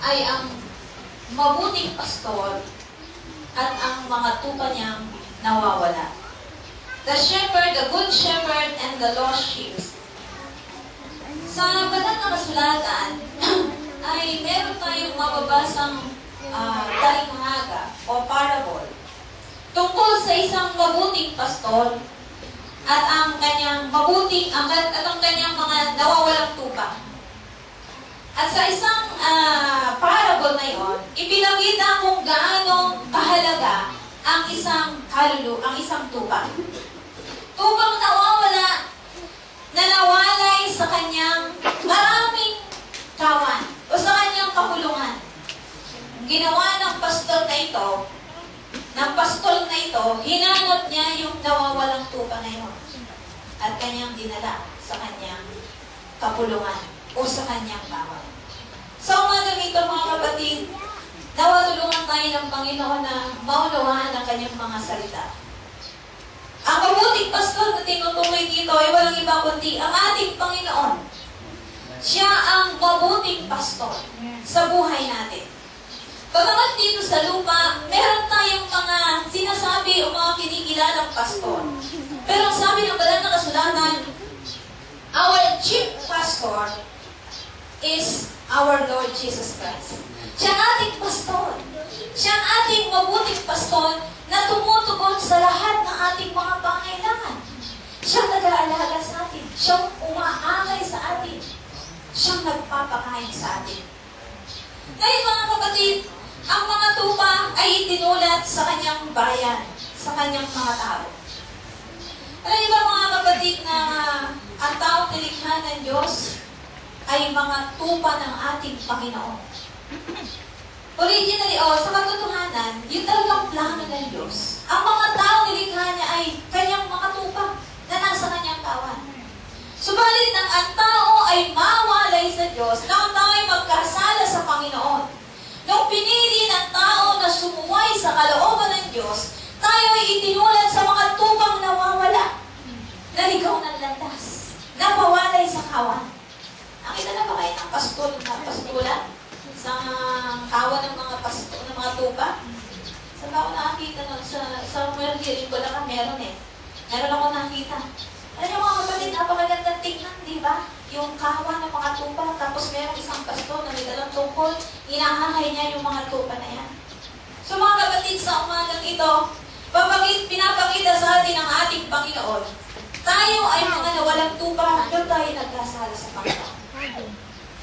ay ang mabuting pastor at ang mga tupa niyang nawawala. The shepherd, the good shepherd, and the lost sheep. Sa banal na kasulatan, ay meron tayong mababasang talinghaga o parable tungkol sa isang mabuting pastor at ang kanyang kanyang mga nawawalang tupa. At sa isang parable na yon, ipinakita kung gaano kahalaga ang isang ang isang tupa. Tupang nawawala na nawalay sa kanyang maraming kawan o sa kanyang kapulungan. Ang ginawa ng pastor na ito, hinanap niya yung nawawalang tupa na yun at kanyang dinala sa kanyang kapulungan o sa kanyang kawan. So, umagang ito mga kapatid, nawatulungan tayo ng Panginoon na maunawaan ang kanyang mga salita. Ang mabuting pastor na tinutukoy dito ay walang iba kundi ang ating Panginoon. Siya ang mabuting pastor sa buhay natin. Pagkamat dito sa lupa, meron tayong mga sinasabi o mga kinikilalang pastor. Pero ang sabi ng banal na kasulatan, our chief pastor is our Lord Jesus Christ. Siya ang ating pastor. Siya ang ating mabuting pastor na tumutugon sa lahat ng ating mga pangailangan. Siyang nag-aalaga sa atin. Siyang umaakay sa atin. Siyang nagpapakain sa atin. Ngayon mga kapatid, ang mga tupa ay itinulat sa kanyang bayan, sa kanyang mga tao. Alam niyo ba mga kapatid na ang taong nilikha ng Diyos ay mga tupa ng ating Panginoon? Originally, sa katotohanan, yun talagang plano ng Diyos. Ang mga tao nilikha niya ay kanyang mga tupa na nasa kanyang kawan. Subalit nang ang tao ay mawalay sa Diyos, nang ang tao ay magkasala sa Panginoon, nung pinili ng tao na sumuway sa kalooban ng Diyos, tayo ay itinulat sa mga tupang nawawala, naligaw ng landas, napawalay sa kawan. Nakita na ba kayo ng pastulan? Sa kawan ng mga pasto, ng mga tupa. Saan ba ako nakakita nun? Sa Mercury ko lang meron eh. Meron ako nakita. Alam niyo mga kapatid, napakagandang tingnan, di ba? Yung kawan ng mga tupa, tapos meron isang pasto na may dalang tungkol, inahahay niya yung mga tupa na yan. So mga kapatid, sa umagang ito, pinapakita sa atin ang ating Panginoon. Tayo ay mga nawalang tupa, doon tayo nagkasala sa Panginoon.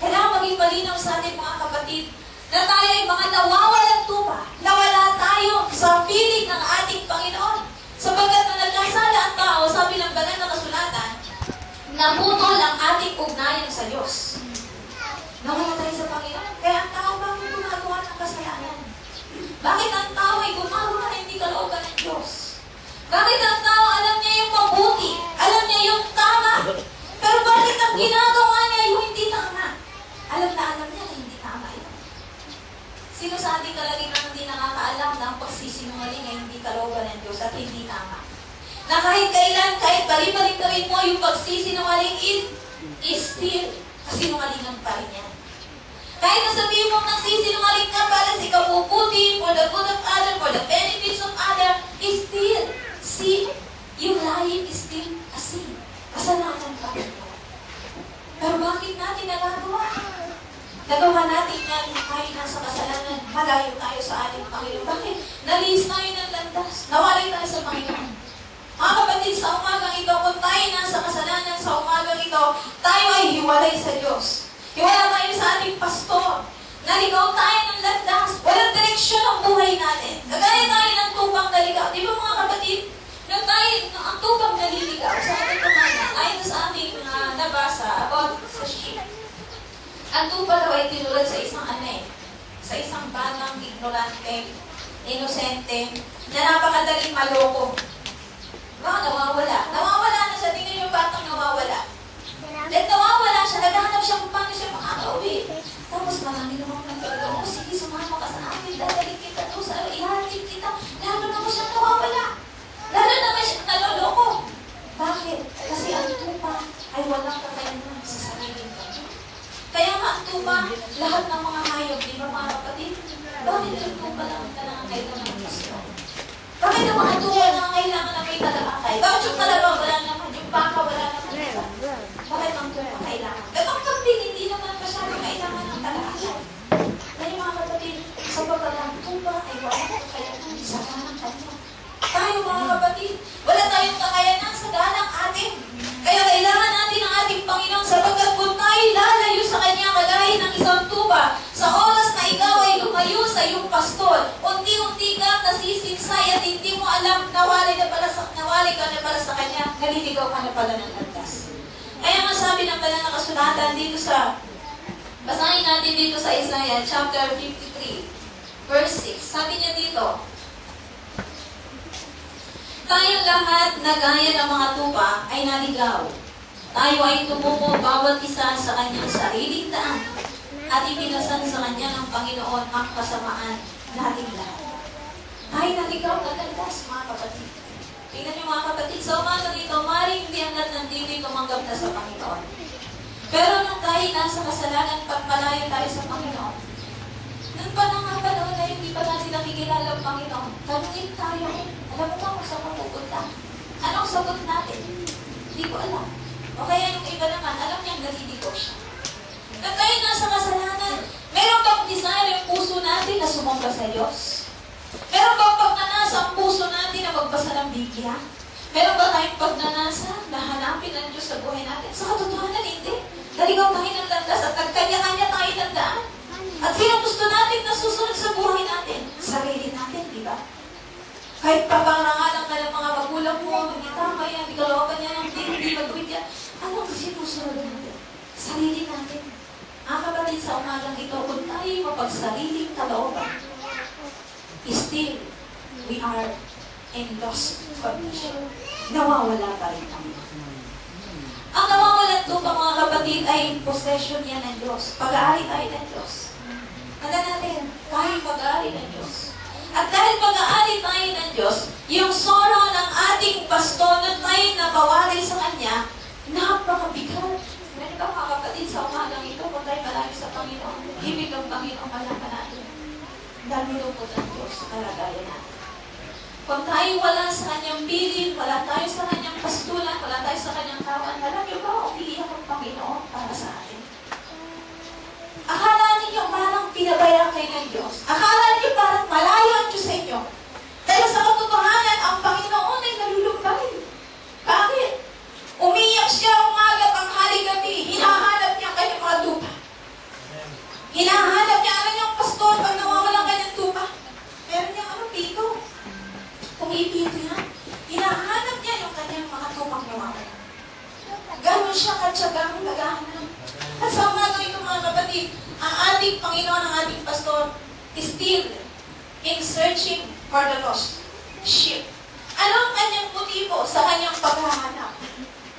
Kailangan maging malinaw sa ating mga kapatid na tayo ay mga nawawalang tupa, nawala tayo sa piling ng ating Panginoon. Sapagkat na nagkasala ang tao, sabi ng banal na kasulatan, naputol ang ating ugnayan sa Diyos. Nawala tayo sa Panginoon. Kaya ang tao bakit gumagawa ng kasalanan? Bakit ang tao ay gumagawa na hindi kalooban ng Diyos? Bakit ang tao alam niya yung mabuti, alam niya yung tama, pero bakit ang ginagawa niya yung hindi tama? Alam niya na hindi tama yun. Sino sa ating kalagitnaan hindi nakakaalam na ang pagsisinungaling ay hindi kalooban ng Diyos at hindi tama? Na kahit kailan, kahit balik-balik gawin mo, yung pagsisinungaling is still kasinungalingan pa rin yan. Kahit nasabihin mo nagsisinungaling ka para sa ikabubuti, for the good of others, for the benefits of others, is still sin. Yung lying is still a sin. Kasalanan pa rin. Pero bakit natin nagagawa? Nagawa natin yan kahit nasa kasalanan, malayo tayo sa ating Panginoon. Bakit? Nalis tayo ng landas. Nawalay tayo sa Panginoon. Mga kapatid, sa umagang ito, kung tayo nasa kasalanan sa umagang ito, tayo ay hiwalay sa Diyos. Hiwala tayo sa ating pastor. Naligaw tayo ng landas. Walang direksyon ang buhay natin. Kagaya tayo ng tupang naligaw. Di ba mga kapatid? Nung ang tupang naliligaw sa ating tumana, ayon sa ating nabasa about sa sheep. Ang tupa daw ay tinulad sa isang sa isang batang ignorante, inosente, na napakadaling maloko. Nawawala. Nawawala na siya. Tingnan yung batang nawawala. Then nawawala siya. Naghahanap siya kung paano siya makakauwi. Tapos marami namang nagkagawa. Sige, sumama ka sa amin. Dadalik kita doon sa ihatid kita. Lalo naman siya nawawala. Lalo naman siya naloloko. Bakit? Kasi ang tupa ay walang kakayanan sa sarili. Kaya nga ang tupa, lahat ng mga hayop, di ba mga Bakit yung tupa lang ang nangangailangan ng pasto? Bakit ang mga tuwa nangangailangan na may talakay? Bakit yung kalabaw wala naman? Yung baka wala naman? Bakit ang tupa kailangan? At ang kambing hindi naman masyadong kailangan ng talakay. Kaya mga kapatid, sa pagkalang tupa ay wala ko kailangan sa ganang kanya. Tayo mga kapatid, wala tayong kakayanan sa ganang atin. Kaya kailangan natin ang ating Panginoon sapagkat kung tayo lalayo sa Kanya kagaya ng isang tupa, sa oras na ikaw ay lumayo sa iyong pastol, unti-unti kang nasisinsay at hindi mo alam nawali ka na pala sa Kanya, naliligaw ka na pala ng landas. Kaya nga sabi ng banal na kasulatan dito sa, basahin natin dito sa Isaiah chapter 53, verse 6. Sabi niya dito, tayong lahat na gaya ng mga tupa ay naligaw. Tayo ay tumumo bawat isa sa kanyang sariling daan at ipinasan sa kanya ng Panginoon ang kasamaan nating lahat. Tayo naligaw na landas, mga kapatid. Tingnan niyo mga kapatid, sa umaga nito, maring hindi hanggat nandito tumanggap na sa Panginoon. Pero nung tayo nasa kasalanan, pagpalayo tayo sa Panginoon, nung pa nga panahon na hindi pa natin nakikilala ang Panginoon, tanungin tayo, alam mo ba kung saan mapupunta? Anong sagot natin? Hindi ko alam. O kaya yung iba naman, alam niyang naliligaw siya. Nung tayo nasa kasalanan, meron bang desire yung puso natin na sumamba sa Diyos? Meron bang pagnanasa ang puso natin na magbasa ng Biblia? Meron ba tayong pagnanasa na hanapin ang Diyos sa buhay natin? Sa katotohanan, hindi. Naligaw tayo ng landas at nagkanya-kanya tayo ng daan. At sino gusto natin na susunod sa buhay natin? Sarili natin, di ba? Kahit papangalangalan ka ng mga magulang mo, hindi tama yan, hindi kalooban yan, hindi matuwid yan. Anong sinusunod natin? Sarili natin. Ang kapatid sa umagang ito, kung tayo mapagsariling kalooban, still, we are in lost condition. Nawawala pa rin kami. Ang nawawalan ito mga kapatid ay possession yan ng Diyos. Pag-aari tayo ng Diyos. Tanda natin, tayo pag-aari ng Diyos. At dahil pag-aari tayo ng Diyos, yung sorrow ng ating pastor na tayo nabawalay sa Kanya, napakabigat. Meron ka mga kapatid sa umagang ito, kung tayo malayo sa Panginoon, ibig ang Panginoon malaman natin. Dahil lupot ang Diyos sa kalagayan natin. Kung tayo wala sa Kanyang piling, wala tayo sa Kanyang pastulan, wala tayo sa Kanyang kawan, alam niyo ba, umiiyak ang Panginoon para sa atin. Akala ninyo parang pinabayaan kayo ng Diyos. Akala ninyo parang malayo ang Diyos sa inyo. Pero sa katotohanan, ang Panginoon ay nalulumbay. Bakit? Umiyak siya umaga, tanghali, gabi. Hinahanap niya ang kanyang mga tupa. Hinahanap niya, alam niyo ang pastor, pag nawawalan ka ng tupa, meron niyang pito. Pumipito yan. Hinahanap niya yung kanyang mga tupang nawawalan. Ganon siya katsagang naghahanap. At sa umaga ito mga kapatid, ang ating Panginoon, ang ating pastor, is still in searching for the lost sheep. Ano ang kanyang motibo sa kanyang paghahanap?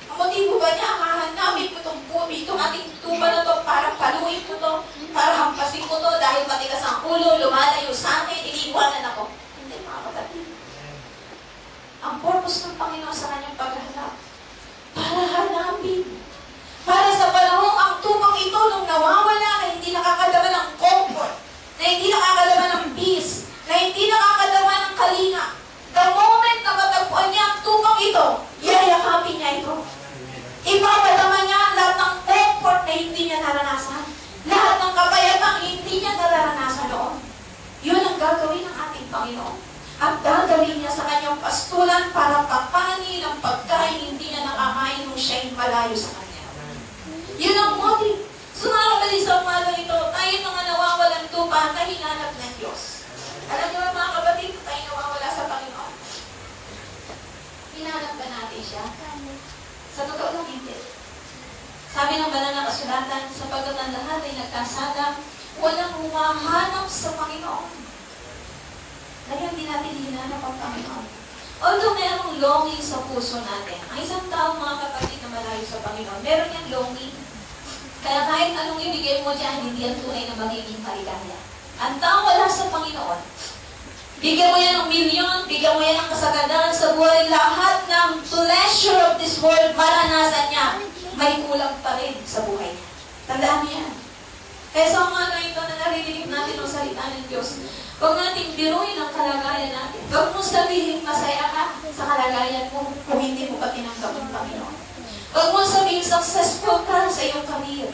Ang motibo ba niya, hahanapin ko itong ating tuba na ito para paluin ko ito, para hampasin ko ito dahil matigas ang ulo, lumalayo sa akin, iniiwanan ako. Hindi mga kapatid. Ang purpose ng Panginoon sa kanyang paghahanap, para hanapin. Para sa panahong ang tupang ito nung nawawala na hindi nakakadama ng comfort, na hindi nakakadama ng peace, na hindi nakakadama ng kalinga. The moment na matagpuan niya ang tupang ito, yayakapin niya ito. Ipapadama niya lahat ng comfort na hindi niya naranasan. Lahat ng kapayapang hindi niya naranasan noon. Yun ang gagawin ng ating Panginoon. At gagawin niya sa kanyang pastulan para papanin ang pagkain hindi niya nakakain nung siya'y malayo sa kanya. Yun ang motive. So mga kapatid sa umaga ito, tayo mga nawawalang tupa na hinanap ng Diyos. Alam niyo ba mga kapatid, tayo nawawala sa Panginoon? Hinanap ba natin siya? Sa totoo lang hindi. Sabi ng banal na kasulatan, sapagkat ang lahat ay nagkasala, walang humahanap sa Panginoon. Kaya hindi natin hinanap ang Panginoon. Although mayroong longing sa puso natin, ang isang tao mga kapatid na malayo sa Panginoon, meron niyang longing. Kaya kahit anong ibigay mo dyan, hindi yan tunay na magiging maligaya. Ang tao wala sa Panginoon, bigyan mo yan ng milyon, bigyan mo yan ng kasagadan sa buhay, lahat ng pleasure of this world, maranasan niya, may kulang pa rin sa buhay niya. Tandaan niyo yan. Kaya sa umaga ito na naririnig natin ang salita salita ng Diyos. Huwag nating biruin ang kalagayan natin. Huwag mo sabihin masaya ka sa kalagayan mo kung hindi mo pa tinanggap ng Panginoon. Huwag mo sabihin successful ka sa iyong career,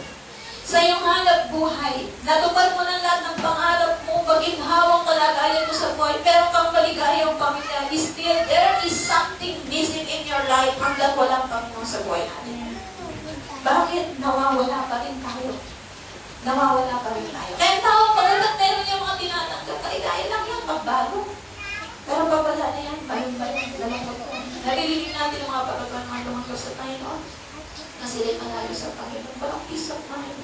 sa iyong hanap buhay. Natupad mo na lahat ng pangarap mo, maginhawang kalagayan mo sa buhay, pero kang maligayang pamilya, still there is something missing in your life hanggang walang Panginoon sa buhay natin. Bakit nawawala pa rin tayo? Nawawala pa rin tayo. Kaya tao, pagkat meron yung mga tinatanggap, kaligaya lang yan, magbago. Pero babala na yan, bayon-bayon, lalangkot ko. Nalilingin natin yung mga pagkakuan ng tumangkos sa Panginoon. Na sila'y malayo sa Panginoon. Walang peace of mind.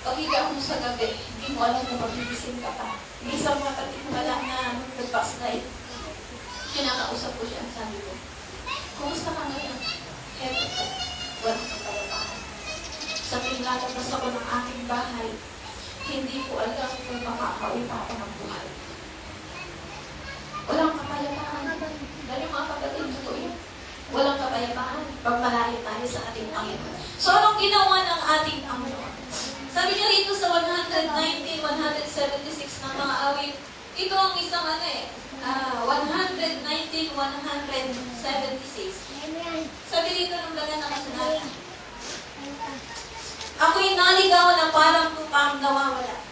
Pag-higa mo sa gabi, hindi mo alam na magigising ka pa. Isang matatikmala na nag-backslide. Kinakausap ko siya, sabi ko, kumusta ka ngayon? Eto, walang kapayapaan. Sa pinlalabas ako ng aking bahay, hindi ko alam kung makakauwi pa ako ng buhay. Walang kapayapaan. Dahil yung mga kapatid, totoo yun. Walang kapayapaan pag malayo tayo sa ating Panginoon. So, anong ginawa ng ating Panginoon? Sabi niya rito sa 119, 176 ng mga awit, ito ang isang 119, 176. Sabi dito ng baga na kasunatan, ako'y naligaw na parang tupang nawawala.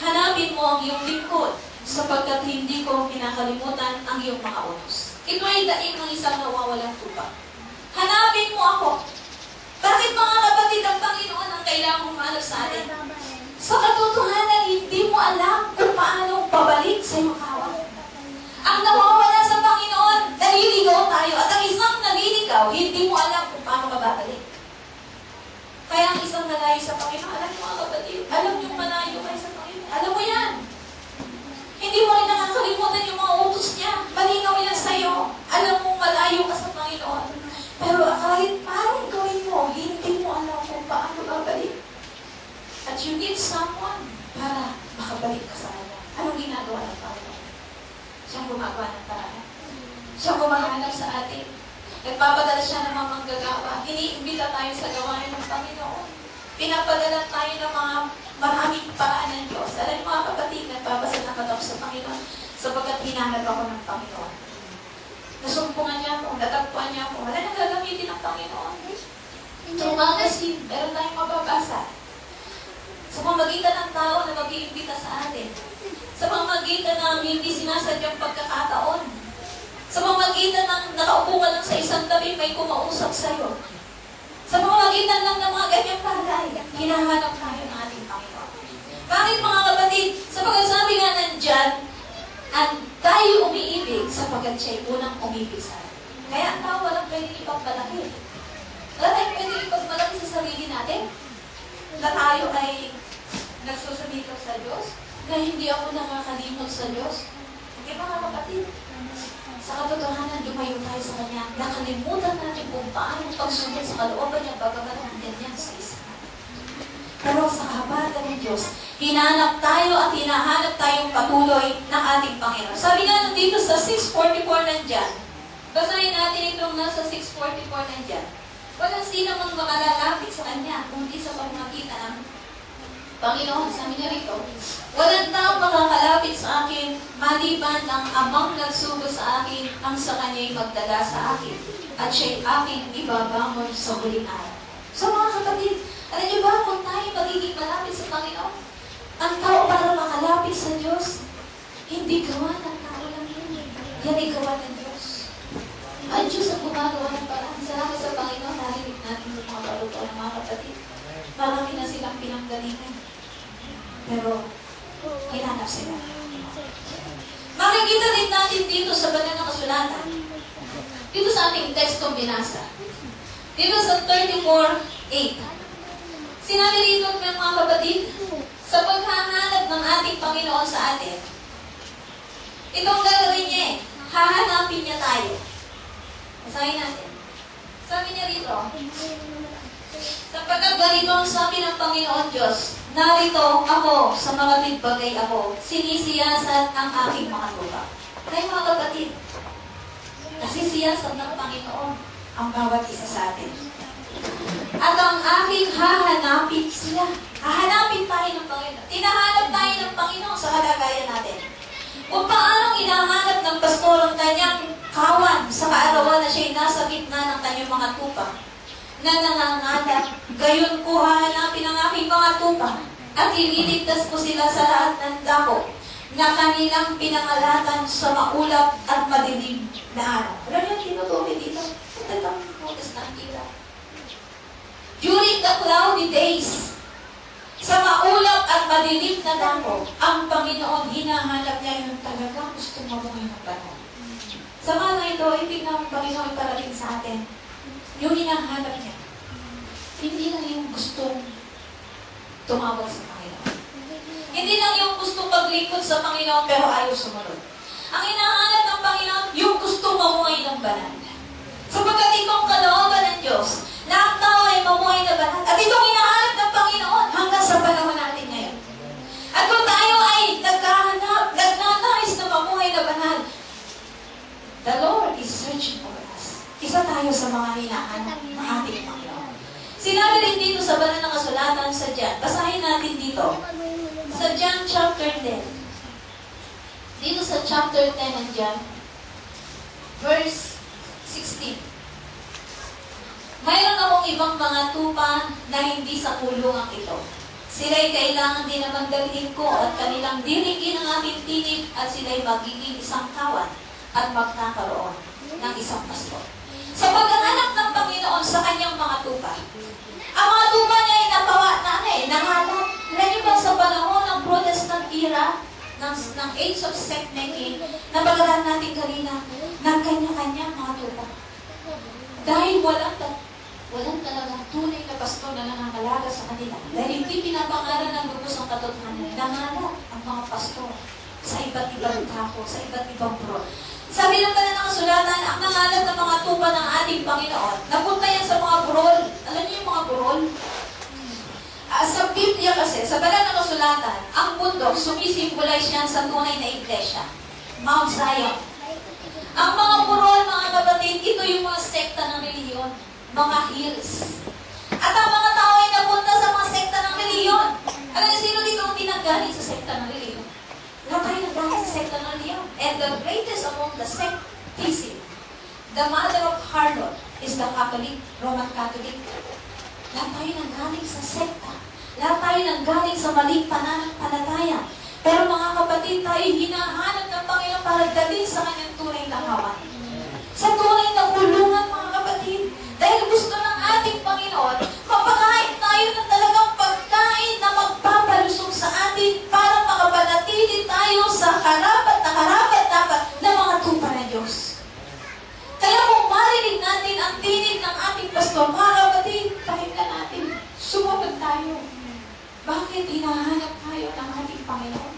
Hanapin mo ang iyong lingkod, sapagkat hindi ko kinakalimutan ang iyong mga utos. Ito ay daing ng isang nawawalang tupa. Hanapin mo ako. Bakit mga kapatid ang Panginoon ang kailangang humanap sa atin? Sa katotohanan, hindi mo alam kung paano pabalik sa iyong kawan. Ang nawawala sa Panginoon, naliligaw tayo. At ang isang naliligaw, hindi mo alam kung paano ka babalik. Kaya ang isang nalayo sa Panginoon, alam mo mga kapatid, alam yung malayo kayo sa Panginoon. Alam mo yan. Hindi mo rin nakakalimutan yung mga utos niya. Malinaw yan sa'yo. Alam mo malayo ka sa Panginoon. Pero kahit parang gawin mo, hindi mo alam kung paano babalik. At you need someone para makabalik ka sa Kanya. Anong ginagawa ng Panginoon? Siyang gumagawa ng paraan. Siyang gumahanap sa atin. Nagpapadala siya ng mga manggagawa. Iniimbita tayo sa gawain ng Panginoon. Pinapadala tayo ng mga maraming paraan ng Diyos. Alam mga kapatid, nagpapasal na ako sa Panginoon sapagkat hinanap ako ng Panginoon. Nasumpungan niya ako, natagpuan niya ako. Wala nang gagamitin ng Panginoon. Through magazine, meron tayong mababasa. Sa pamagitan ng tao na mag-iimbita sa atin. Sa pamagitan ng hindi sinasadyang pagkakataon. Sa pamagitan ng nakaupo ka lang sa isang tabi, may kumausap sa'yo. Sa pamagitan lang ng mga ganyang bagay, hinahanap tayo ng ating Panginoon. Bakit mga kapatid? Sapagkat sabi nga nandyan, at tayo umiibig sapagkat siya'y unang umibig sa atin. Kaya ang tao walang pwedeng ipagmalaki. Wala tayong pwedeng ipagmalaki sa sarili natin. Na tayo ay nagsusumikap sa Diyos, na hindi ako nakakalimot sa Diyos. Hindi mga kapatid, sa katotohanan, lumayo tayo sa Kanya. Nakalimutan natin kung paano pagsunod sa kalooban niya, bagamat nandiyan yan sa isa. Pero sa kahabatan ng Diyos, hinanap tayo at hinahanap tayong patuloy ng ating Panginoon. Sabi nga dito sa 644 nandyan, basahin natin itong nasa 644 nandyan. Walang sino mang makalalapit sa Kanya, kundi sa pamamagitan ng Panginoon. Sabi niya rito, walang tao makakalapit sa akin, maliban ang amang nagsugo sa akin, ang sa Kanya'y magdala sa akin, at siya'y aking ibabangon sa huling araw. So mga kapatid, alam niyo ba kung tayo magiging malapit sa Panginoon? Ang tao para makalapit sa Diyos, hindi gawa ng tao lang yun. Yan ay gawa ng Diyos. Ang Diyos ang gumagawa ng parang. Salamat sa Panginoon, narinig natin yung mga palutuan ng mga kapatid. Marami na silang pinanggalingan. Pero, hinanap sila. Makikita din natin dito sa banal na kasulatan. Dito sa ating tekstong binasa. Dito sa 34:8. Sinabi rito ng mga kapatid, sa paghahanap ng ating Panginoon sa atin, itong gagawin niya hahanapin niya tayo. Basahin natin. Sabi niya rito, sapagkat ganito ang sabi ng Panginoon Diyos, narito ako sa mga tigbagay ako, sinisiyasat ang aking mga tuba. Kaya mga kapatid, nasisiyasat ng Panginoon ang bawat isa sa atin. At ang aking hahanapin sila. Hahanapin tayo ng Panginoon. Panginoon sa kalagayan natin. Kung paanong inahanap ng pastor ang kanyang kawan sa kaarawan na siya'y nasa gitna ng kanyang mga tupa, na nangangalap, gayon ko hahanapin ang aking mga tupa, at ililigtas ko sila sa lahat ng dako, na kanilang pinangalatan sa maulap at madilim na araw. Alam niyo, tinutuloy dito. Ito lang, notice na ang ilaw. During the cloudy days, sa maulap at madilim na dako, ang Panginoon hinahanap niya yung talagang gusto mabuhay ng banal. Sa mga ito, ibig ng Panginoon parating sa atin, yung hinahanap niya, hindi lang yung gustong tumawag sa Panginoon. Hindi lang yung gustong paglingkod sa Panginoon pero ayaw sumunod. Ang hinahanap ng Panginoon, yung gustong mamuhay ng banal. Sapagkat itong kalooban ng Diyos, na ang tao ay mamuhay na banal. At itong hinahanap ng Panginoon hanggang sa panahon natin ngayon. At kung tayo ay naghahanap, nagnanais na mamuhay na banal, the Lord is searching for us. Isa tayo sa mga hinahanap ng ating Panginoon. Sinabi rin dito sa banal na kasulatan sa John. Basahin natin dito. Sa John chapter 10. Dito sa chapter 10 ng John, verse 16. Mayroon akong ibang mga tupa na hindi sa kulungang ito. Sila'y kailangan din na magdalhin ko at kanilang dirigin ang aking tinig at sila'y magiging isang kawan at magkakaroon ng isang pastor. Sa paghahanap ng Panginoon sa kanyang mga tupa, ang mga tupa niya ay nangalat. Alam niyo ba sa panahon ng Protestant era, ng age of sect making, na paghahanap natin kanina, ng kanya-kanya mga tupa. Dahil walang talagang tunay na pastor na nangangalaga sa kanila. Dahil hindi pinapangalan ng lubos ang katotohanan. Nangalat ang mga pastor sa iba't ibang kako, sa iba't ibang pro. Sabi ng banal na kasulatan, ang nangalat ng mga tupa ng ating Panginoon, napunta yan sa mga burol. Alam niyo yung mga burol? Sa Biblia kasi, sa banal na kasulatan, ang bundok, sumisimbolize yan sa tunay na iglesia. Mount Zion. Ang mga burol, mga kapatid, ito yung mga sekta ng reliyon, mga hills. At ang mga tao ay napunta sa mga sekta ng reliyon. Alam niyo, sino dito ang tinanggaling sa sekta ng reliyon? Lahat tayo nanggaling sa sekta ng reliyon. And the greatest among the sectism, the mother of harlot, is the Catholic, Roman Catholic. Lahat tayo nanggaling sa sekta. Lahat tayo nanggaling sa maling pananampalataya. Pero mga kapatid, tayo hinahanap ng Panginoon para dalhin sa kanyang tunay na kawan. Sa tunay na kulungan, mga kapatid. Dahil gusto ng ating Panginoon, mapakain tayo ng talagang pagkain na magpapalusog sa atin para makapanatili tayo sa karapat dapat na mga tupa ng Diyos. Kaya kung marinig natin ang tinig ng ating pastor, mga kapatid, pakinggan natin. Sumunod tayo. Bakit hinahanap tayo ng ating Panginoon?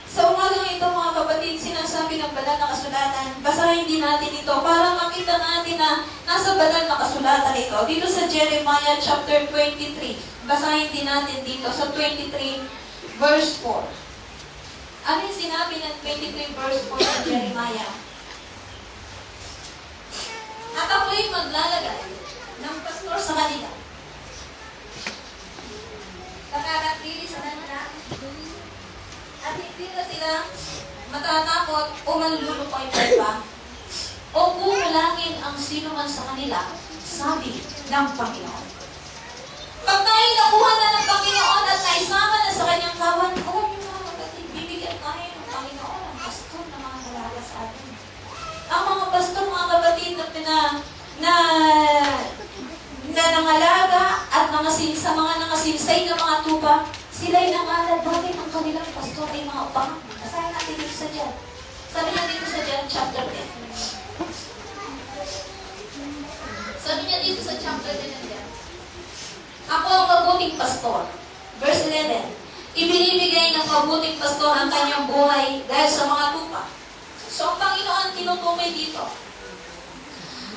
Sa umagang ito, mga kapatid, sinasabi ng banal na kasulatan, basahin din natin ito para makita natin na nasa banal na kasulatan ito. Dito sa Jeremiah chapter 23, basahin din natin dito sa 23 verse 4. Ano yung sinabi ng 23 verse 4 ng Jeremiah? At ako'y maglalagay ng pastor sa kanila. Pagkakatili sa kanila. At hindi na sila matatakot o manlulukoy pa o kukulangin ang sino man sa kanila, sabi ng Panginoon. Pag tayo nakuha na ng Panginoon at naisama na sa kanyang kawan, alam niyo mga kapatid, bibigyan tayo ng Panginoon ang pastor na mga dalaga sa atin. Ang mga pastor, mga kapatid, na nangalaga at sa mga nakasinsay na mga tupa, sila'y nangalad. Bakit ang kanilang pastor ay mga upang? Basahin natin dito sa John. Sabi niya dito sa John chapter 10. Sabi niya dito sa chapter 10 ng John. Ako ang mabuting pastor. Verse 11. Ibinibigay ng mabuting pastor ang kanyang buhay dahil sa mga tupa. So ang Panginoon tinutukoy dito.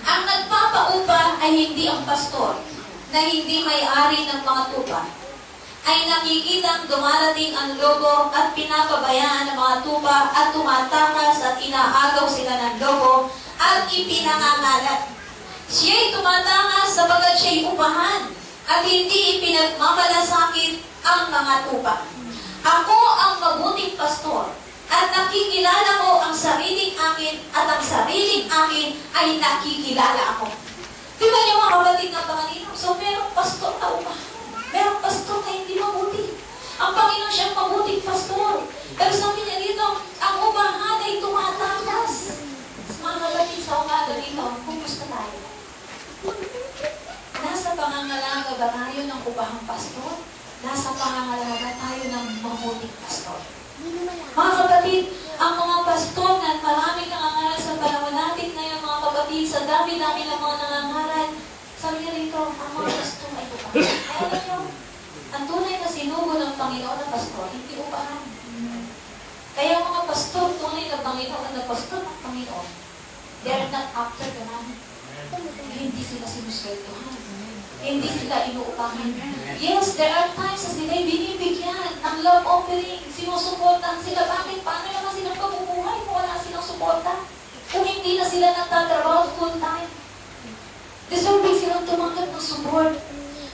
Ang nagpapaupa ay hindi ang pastor na hindi may-ari ng mga tupa. Ay nakikitang dumarating ang lobo at pinapabayaan ng mga tupa at tumatakas at inaagaw sila ng lobo at ipinangangalat. Siya'y tumatakas sapagat siya'y upahan at hindi ipinagmamalasakit ang mga tupa. Ako ang sariling akin at ang sariling akin ay nakikilala ako. Tingnan niyo mga kapatid ng Panginoon. So, merong pastor na upahan. Merong pastor na hindi mabuti. Ang Panginoon siyang mabuting pastor. Pero sabi niya dito, ang upahan ay tumatakas. Mga kapatid sa umaga dito, kumusta tayo? Nasa pangangalaga ba tayo ng upahang pastor? Nasa pangangalaga tayo ng mabuting pastor. Mga kapatid, ang mga pastor na maraming nangangaral sa panahon natin ngayon, mga kapatid, sa dami-dami ng mga nangangaral, sabi niya rito, ang mga pastor ay upahan. Ay, alam niyo, ang tunay na sinugo ng Panginoon na pastor, hindi upahan. Kaya ang mga pastor, tunay na Panginoon na pastor ng Panginoon, they are not after the money. Hindi sila sinusweldohan. Hindi sila inuupahan. Yes, there are times na sila binibigyan ng love offering. Sinusuportahan sila. Bakit? Paano naman silang pabubuhay kung wala silang suporta? Kung hindi na sila nagtatrabaho full time. Deserving silang tumanggap ng support.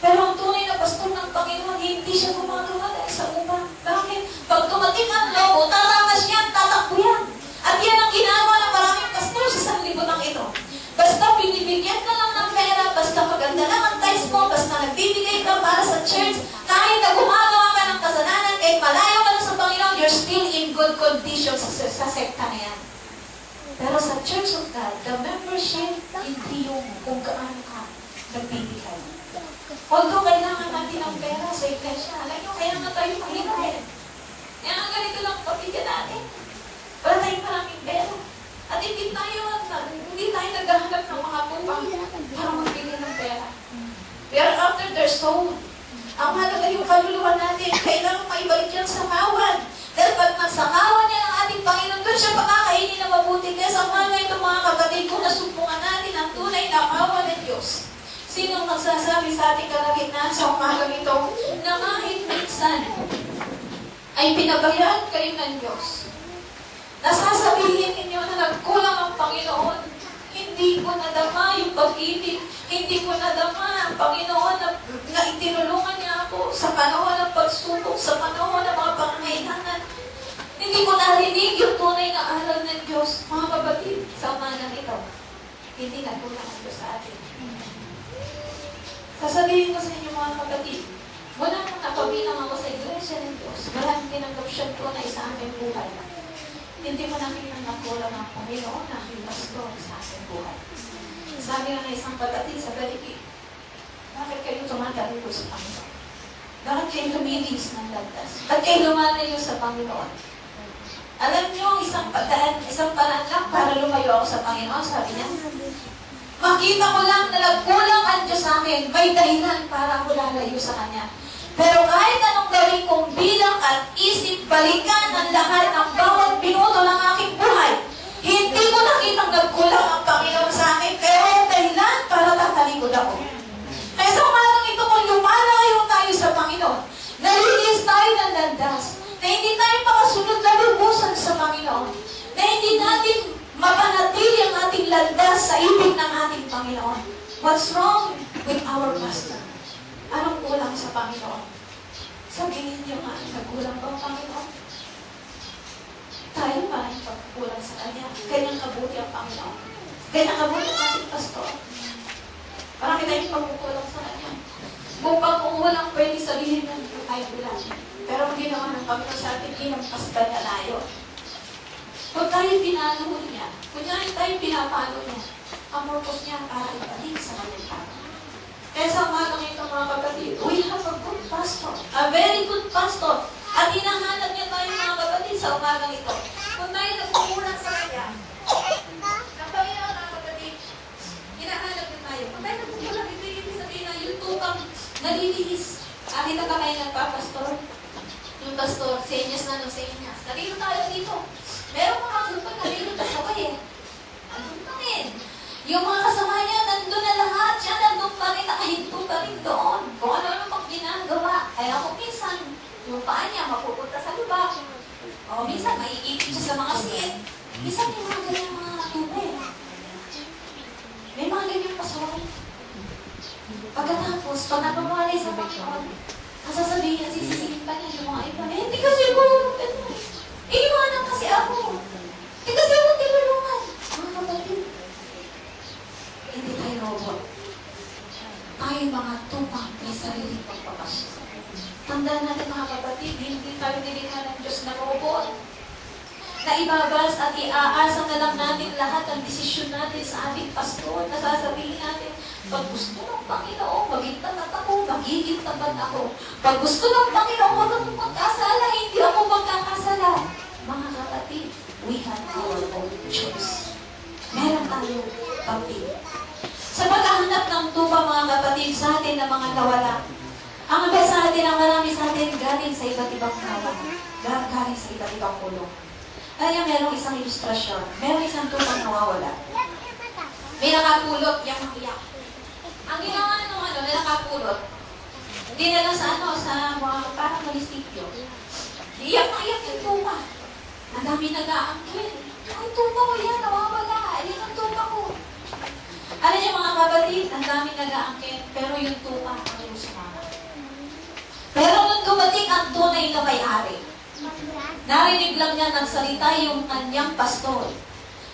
Pero ang tunay na pastor ng Panginoon, hindi siya gumagawa dahil sa upa. Bakit? Pag dumating ang lobo, tatakas yan, tatakbo yan. At yan ang ginagawa ng maraming pastor sa sanlibutan ito. Basta binibigyan ka lang ng pera, basta maganda lang ang tithes mo, basta nagbibigay ka para sa church, kahit na gumagawa ka ng kasalanan, kahit malayo ka na sa Panginoon, you're still in good condition sa sekta na yan. Pero sa Church of God, the membership, hindi yung kung gaano ka nagbibigay. Although kailangan natin ng pera sa iglesia, alam nyo, kaya nga tayo mahirap. Kaya nga ganito lang pabigyan natin. Wala tayong maraming pera. At hindi tayo naghahanap ng mga pupang para magbigay ng pera. Pero after their soul, ang mahalaga yung kaluluwa natin, kailangan maibalik yan sa kawan. Dahil pag nagsakawan niya ng ating Panginoon, doon siya pakakainin na mabuti. Kaya sa mga ito mga kapatid, kung nasumpungan natin ang tunay na kawan ng Diyos, sino ang magsasabi sa ating kalagitnaan sa umagang ito na kahit minsan ay pinabayaan kayo ng Diyos? Nasasabihin ninyo na nagkulang ang Panginoon. Hindi ko nadama yung pag-ibig. Hindi ko nadama ang Panginoon na itinulungan niya ako sa panahon ng pagsubok, sa panahon ng mga pangangailangan. Hindi ko narinig yung tunay na aral ng Diyos. Mga kapatid, sa umagang ito, hindi nagkulang ang Diyos sa atin. Sasabihin ko sa inyo mga kapatid, mula nung napabilang ako sa iglesia ng Diyos, maraming tinanggap siya tunay sa aking buhay. Hindi mo namin nang nakulang ang Panginoon na aking pastor sa aking buhay. Sabi nga na isang kapatid sa Galiki, bakit kayo tumatalikod sa Panginoon? Bakit kayo lumilis ng landas? Bakit kayo lumalayo sa Panginoon? Alam niyo, isang paraan lang para lumayo ako sa Panginoon, sabi niya, makita ko lang na nagkulang ang Diyos sa akin, may dahilan para ako lalayo sa Kanya. Pero kahit anong gawin kong bilang at isip, balikan ang lahat ng bawat minuto ng aking buhay, hindi ko nakitang nagkulang ang Panginoon sa akin, kaya yung dahilan para tatalikod ako. Kaya sa umagang ito, kung lumalayo tayo sa Panginoon, nalilis tayo ng landas, na hindi tayo makasunod na lubusan sa Panginoon, na hindi natin mapanatili ang ating landas sa ibig ng ating Panginoon. What's wrong with our pastor? Anong kulang sa Panginoon? Sabihin niyo nga, nagkulang ba ang Panginoon? Tayo ba ay pagkulang sa Kanya? Kanyang kabuti ang Panginoon. Kanyang kabuti ang ating pastor. Marami tayong pagkukulang sa Kanya. Kung pagkukulang, pwede sabihin na tayo kulang. Pero ang ginawa ng Panginoon sa ating inampas ba niya layo? Kung tayo pinalo niya, kunyari tayo pinapalo niya, ang purpose niya para ibalik sa kanyang tao. Kaya sa umagang ito mga kapatid, we have a good pastor. A very good pastor. At hinahanap niya tayo mga kapatid sa umagang ito. Kung tayo nagkukulang sa kanya, ang Panginoon mga kapatid, hinahanap niya tayo. Kung tayo nagkukulang, ibig sabihin na yung tukang nalilihis. Nakita ka kayo nagpapastor? Yung pastor, senyas na ng senyas. Nalito tayo dito. Meron mga kapag nalito na sabay eh. Andun pa rin. Yung mga kasama niya, nandun na lahat. Siya nandun pa rin, nakahinto pa rin doon. Kung ano-ano pang ginagawa. Kaya kung minsan, yung paa niya mapupunta sa lubak. O minsan, maiipit siya sa mga sin. Minsan, may mga ganyan mga tubig. May mga ganyan pasaway. Pagkatapos, pag napamali sa Panginoon, masasabihin, sisisihin pa niya yung mga iba. Eh, hindi kasi ako, iiwanan kasi ako. Hindi kasi ako Tandaan natin mga kapatid, hindi tayo nilikha ng Diyos na robot. Na ibabas at iaasa na lang natin lahat ng desisyon natin sa ating pastor na sasabihin natin, pag gusto ng Panginoon, maging tapat ako, magiging tapat ako. Pag gusto ng Panginoon, wag akong magkasala, hindi ako magkakasala. Mga kapatid, we have our own choice. Meron tayong papel. Sa paghahanap ng tupa, mga kapatid, sa atin na mga nawala, ang iba sa atin, ang marami sa atin, galing sa iba't ibang kawan, galing sa iba't ibang kulong. Kaya merong isang ilustrasyon, merong isang tupang nawawala. May nakapulot, yung iyak. Ang ginawa may nakapulot, hindi nila sa mga parang munisipyo. Iyak na iyak yung tupa. Ang dami nag-aangkin. Ay, tupa ko yan, nawawala. Ayan ang tupa ko. Alam niyo mga kapatid, ang dami nag-aangkin, pero yung tupa, ay sumama. Pero nung dumating ang tunay na may-ari, narinig lang niya nagsalita yung kanyang pastor.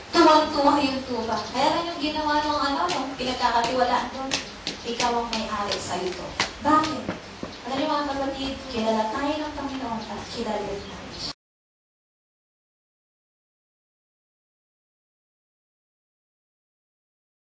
Tuwang-tuwa yung tuba. Kaya rin yung ginawa ng pinagkakatiwalaan doon. Ikaw ang may-ari sa ito. Bakit? Alam niyo mga kapatid, kilala tayo ng Panginoon at kilala niya.